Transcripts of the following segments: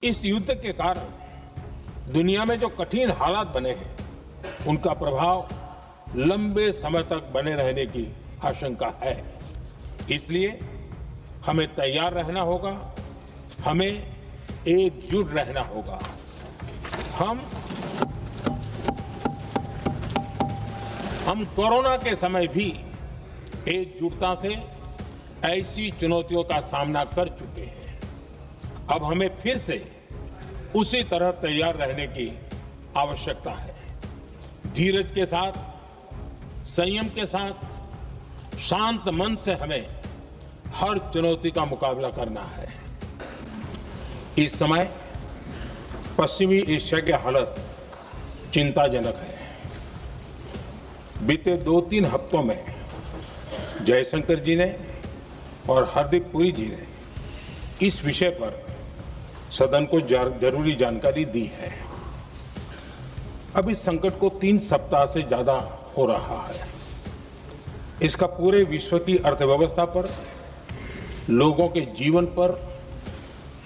इस युद्ध के कारण दुनिया में जो कठिन हालात बने हैं उनका प्रभाव लंबे समय तक बने रहने की आशंका है। इसलिए हमें तैयार रहना होगा, हमें एकजुट रहना होगा। हम कोरोना के समय भी एकजुटता से ऐसी चुनौतियों का सामना कर चुके हैं। अब हमें फिर से उसी तरह तैयार रहने की आवश्यकता है। धीरज के साथ, संयम के साथ, शांत मन से हमें हर चुनौती का मुकाबला करना है। इस समय पश्चिमी एशिया की हालत चिंताजनक है। बीते 2-3 हफ्तों में जयशंकर जी ने और हरदीप पुरी जी ने इस विषय पर सदन को जरूरी जानकारी दी है। अब इस संकट को 3 सप्ताह से ज्यादा हो रहा है। इसका पूरे विश्व की अर्थव्यवस्था पर, लोगों के जीवन पर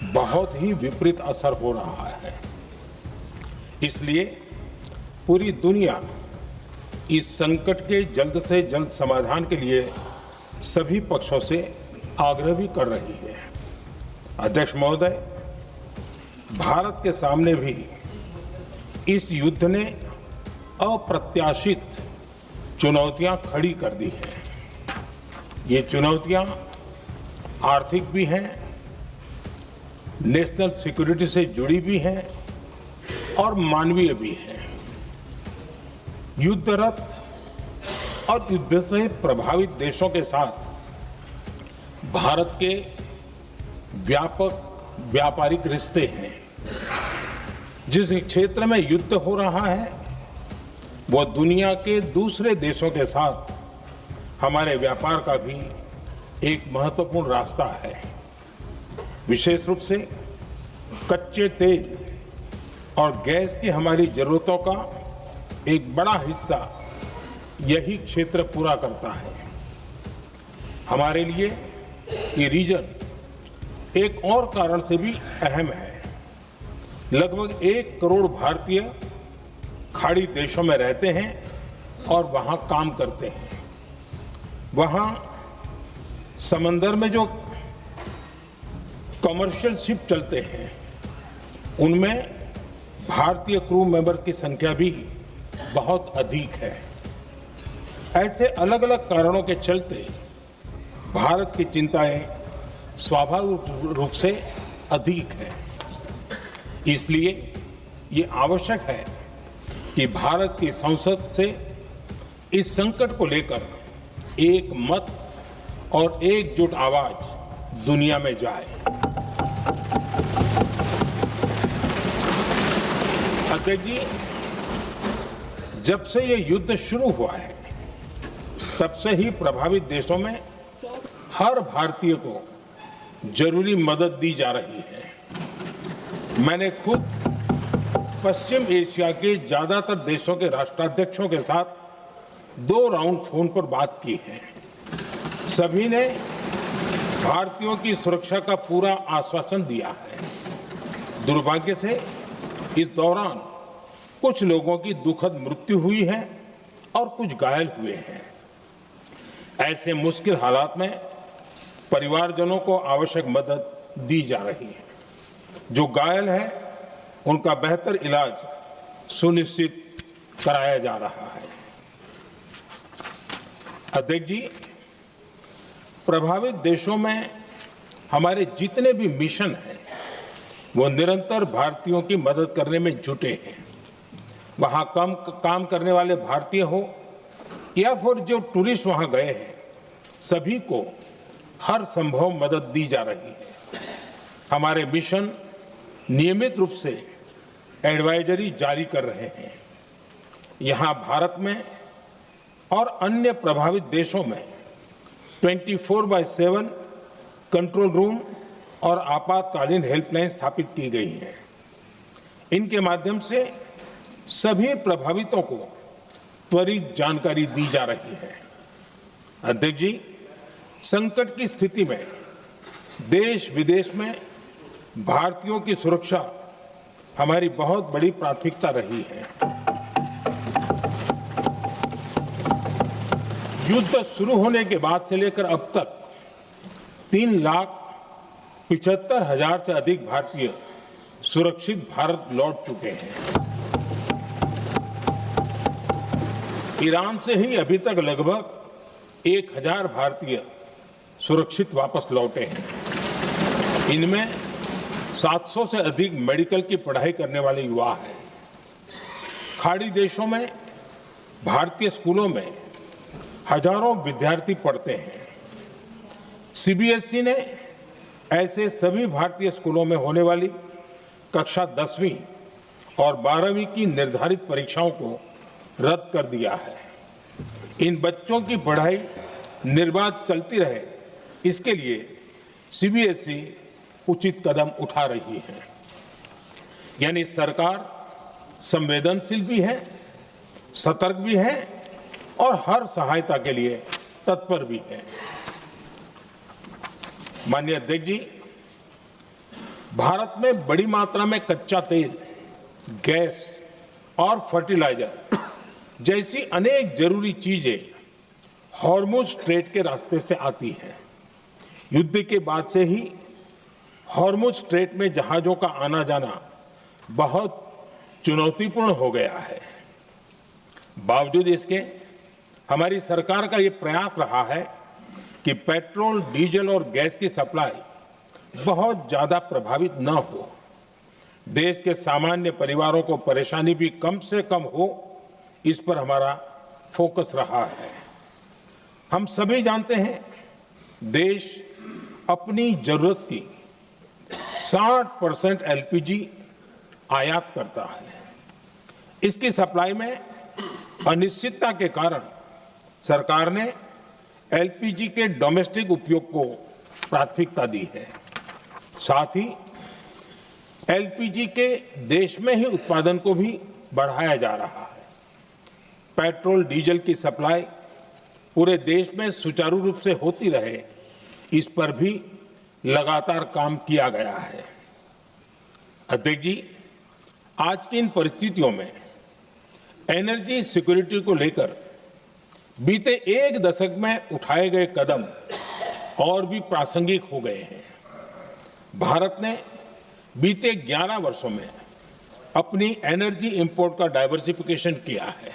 बहुत ही विपरीत असर हो रहा है। इसलिए पूरी दुनिया इस संकट के जल्द से जल्द समाधान के लिए सभी पक्षों से आग्रह भी कर रही है। अध्यक्ष महोदय, भारत के सामने भी इस युद्ध ने अप्रत्याशित चुनौतियां खड़ी कर दी हैं। ये चुनौतियां आर्थिक भी हैं, नेशनल सिक्योरिटी से जुड़ी भी हैं और मानवीय भी हैं। युद्धरत और युद्ध से प्रभावित देशों के साथ भारत के व्यापक व्यापारिक रिश्ते हैं। जिस क्षेत्र में युद्ध हो रहा है वो दुनिया के दूसरे देशों के साथ हमारे व्यापार का भी एक महत्वपूर्ण रास्ता है। विशेष रूप से कच्चे तेल और गैस की हमारी जरूरतों का एक बड़ा हिस्सा यही क्षेत्र पूरा करता है। हमारे लिए ये रीजन एक और कारण से भी अहम है। लगभग 1 करोड़ भारतीय खाड़ी देशों में रहते हैं और वहां काम करते हैं। वहां समंदर में जो कमर्शियल शिप चलते हैं उनमें भारतीय क्रू मेंबर्स की संख्या भी बहुत अधिक है। ऐसे अलग अलग कारणों के चलते भारत की चिंताएं स्वाभाविक रूप से अधिक है। इसलिए ये आवश्यक है कि भारत की संसद से इस संकट को लेकर एक मत और एकजुट आवाज दुनिया में जाए। अध्यक्ष जी, जब से ये युद्ध शुरू हुआ है तब से ही प्रभावित देशों में हर भारतीय को जरूरी मदद दी जा रही है। मैंने खुद पश्चिम एशिया के ज्यादातर देशों के राष्ट्राध्यक्षों के साथ 2 राउंड फोन पर बात की है। सभी ने भारतीयों की सुरक्षा का पूरा आश्वासन दिया है। दुर्भाग्य से इस दौरान कुछ लोगों की दुखद मृत्यु हुई है और कुछ घायल हुए हैं। ऐसे मुश्किल हालात में परिवारजनों को आवश्यक मदद दी जा रही है। जो घायल है उनका बेहतर इलाज सुनिश्चित कराया जा रहा है। अध्यक्ष जी, प्रभावित देशों में हमारे जितने भी मिशन हैं वो निरंतर भारतीयों की मदद करने में जुटे हैं। वहां काम करने वाले भारतीय हो या फिर जो टूरिस्ट वहां गए हैं, सभी को हर संभव मदद दी जा रही है। हमारे मिशन नियमित रूप से एडवाइजरी जारी कर रहे हैं। यहां भारत में और अन्य प्रभावित देशों में 24/7 कंट्रोल रूम और आपातकालीन हेल्पलाइन स्थापित की गई है। इनके माध्यम से सभी प्रभावितों को त्वरित जानकारी दी जा रही है। अध्यक्ष जी, संकट की स्थिति में देश विदेश में भारतीयों की सुरक्षा हमारी बहुत बड़ी प्राथमिकता रही है। युद्ध शुरू होने के बाद से लेकर अब तक 3,75,000 से अधिक भारतीय सुरक्षित भारत लौट चुके हैं। ईरान से ही अभी तक लगभग 1,000 भारतीय सुरक्षित वापस लौटे हैं। इनमें 700 से अधिक मेडिकल की पढ़ाई करने वाले युवा हैं। खाड़ी देशों में भारतीय स्कूलों में हजारों विद्यार्थी पढ़ते हैं। सीबीएसई ने ऐसे सभी भारतीय स्कूलों में होने वाली कक्षा 10वीं और 12वीं की निर्धारित परीक्षाओं को रद्द कर दिया है। इन बच्चों की पढ़ाई निर्बाध चलती रहे, इसके लिए सीबीएसई उचित कदम उठा रही है। यानी सरकार संवेदनशील भी है, सतर्क भी है और हर सहायता के लिए तत्पर भी है। माननीय अध्यक्ष जी, भारत में बड़ी मात्रा में कच्चा तेल, गैस और फर्टिलाइजर जैसी अनेक जरूरी चीजें हॉर्मुज स्ट्रेट के रास्ते से आती हैं। युद्ध के बाद से ही हॉर्मुज स्ट्रेट में जहाजों का आना जाना बहुत चुनौतीपूर्ण हो गया है। बावजूद इसके हमारी सरकार का ये प्रयास रहा है कि पेट्रोल, डीजल और गैस की सप्लाई बहुत ज्यादा प्रभावित न हो, देश के सामान्य परिवारों को परेशानी भी कम से कम हो, इस पर हमारा फोकस रहा है। हम सभी जानते हैं, देश अपनी जरूरत की 60% एलपीजी आयात करता है। इसकी सप्लाई में अनिश्चितता के कारण सरकार ने एलपीजी के डोमेस्टिक उपयोग को प्राथमिकता दी है। साथ ही एलपीजी के देश में ही उत्पादन को भी बढ़ाया जा रहा है। पेट्रोल, डीजल की सप्लाई पूरे देश में सुचारू रूप से होती रहे, इस पर भी लगातार काम किया गया है। अध्यक्ष जी, आज की इन परिस्थितियों में एनर्जी सिक्योरिटी को लेकर बीते एक दशक में उठाए गए कदम और भी प्रासंगिक हो गए हैं। भारत ने बीते 11 वर्षों में अपनी एनर्जी इंपोर्ट का डाइवर्सिफिकेशन किया है।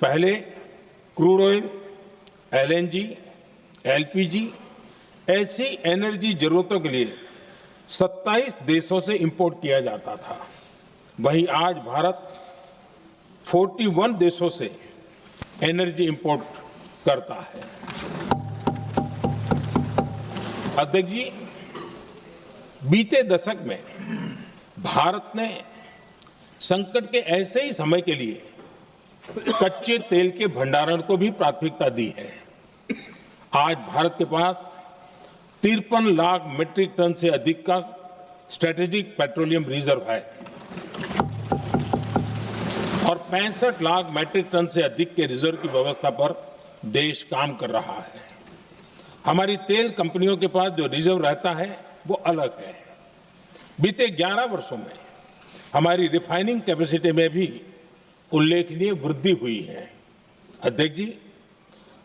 पहले क्रूड ऑयल, एलएनजी, एलपीजी ऐसी एनर्जी जरूरतों के लिए 27 देशों से इंपोर्ट किया जाता था। वहीं आज भारत 41 देशों से एनर्जी इंपोर्ट करता है। अध्यक्ष जी, बीते दशक में भारत ने संकट के ऐसे ही समय के लिए कच्चे तेल के भंडारण को भी प्राथमिकता दी है। आज भारत के पास 53 लाख मीट्रिक टन से अधिक का स्ट्रेटेजिक पेट्रोलियम रिजर्व है और 65 लाख मीट्रिक टन से अधिक के रिजर्व की व्यवस्था पर देश काम कर रहा है। हमारी तेल कंपनियों के पास जो रिजर्व रहता है वो अलग है। बीते 11 वर्षों में हमारी रिफाइनिंग कैपेसिटी में भी उल्लेखनीय वृद्धि हुई है। अध्यक्ष जी,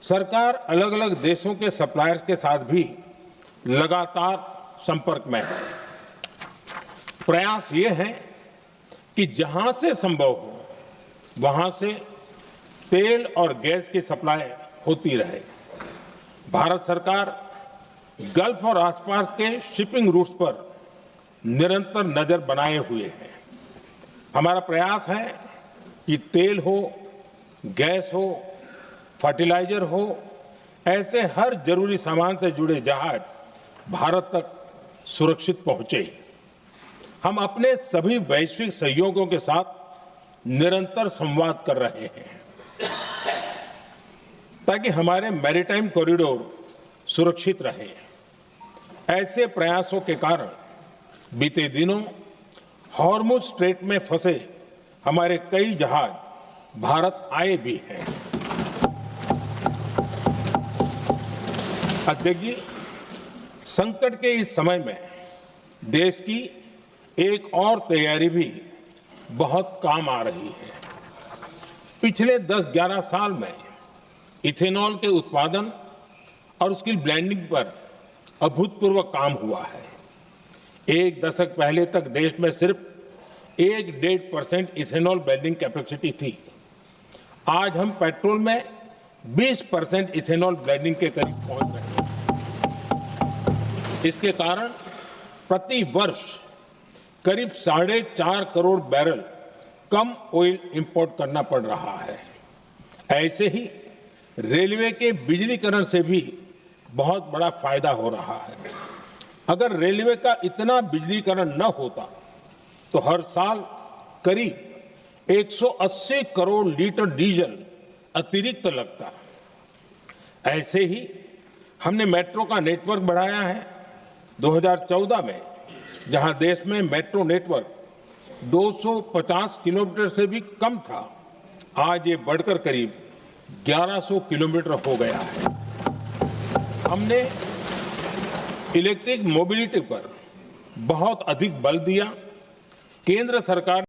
सरकार अलग अलग देशों के सप्लायर्स के साथ भी लगातार संपर्क में है। प्रयास ये है कि जहां से संभव हो वहां से तेल और गैस की सप्लाई होती रहे। भारत सरकार गल्फ और आसपास के शिपिंग रूट्स पर निरंतर नजर बनाए हुए है। हमारा प्रयास है कि तेल हो, गैस हो, फर्टिलाइजर हो, ऐसे हर जरूरी सामान से जुड़े जहाज भारत तक सुरक्षित पहुंचे। हम अपने सभी वैश्विक सहयोगियों के साथ निरंतर संवाद कर रहे हैं ताकि हमारे मैरीटाइम कॉरिडोर सुरक्षित रहे। ऐसे प्रयासों के कारण बीते दिनों हॉर्मुज स्ट्रेट में फंसे हमारे कई जहाज भारत आए भी हैं। अध्यक्ष जी, संकट के इस समय में देश की एक और तैयारी भी बहुत काम आ रही है। पिछले 10-11 साल में इथेनॉल के उत्पादन और उसकी ब्लेंडिंग पर अभूतपूर्व काम हुआ है। एक दशक पहले तक देश में सिर्फ 1-1.5% इथेनॉल ब्लेंडिंग कैपेसिटी थी। आज हम पेट्रोल में 20% इथेनॉल ब्लेंडिंग के करीब पहुंच रहे हैं। इसके कारण प्रति वर्ष करीब 4.5 करोड़ बैरल कम ऑयल इंपोर्ट करना पड़ रहा है। ऐसे ही रेलवे के बिजलीकरण से भी बहुत बड़ा फायदा हो रहा है। अगर रेलवे का इतना बिजलीकरण न होता तो हर साल करीब 180 करोड़ लीटर डीजल अतिरिक्त लगता। ऐसे ही हमने मेट्रो का नेटवर्क बढ़ाया है। 2014 में जहां देश में मेट्रो नेटवर्क 250 किलोमीटर से भी कम था, आज ये बढ़कर करीब 1100 किलोमीटर हो गया है। हमने इलेक्ट्रिक मोबिलिटी पर बहुत अधिक बल दिया। केंद्र सरकार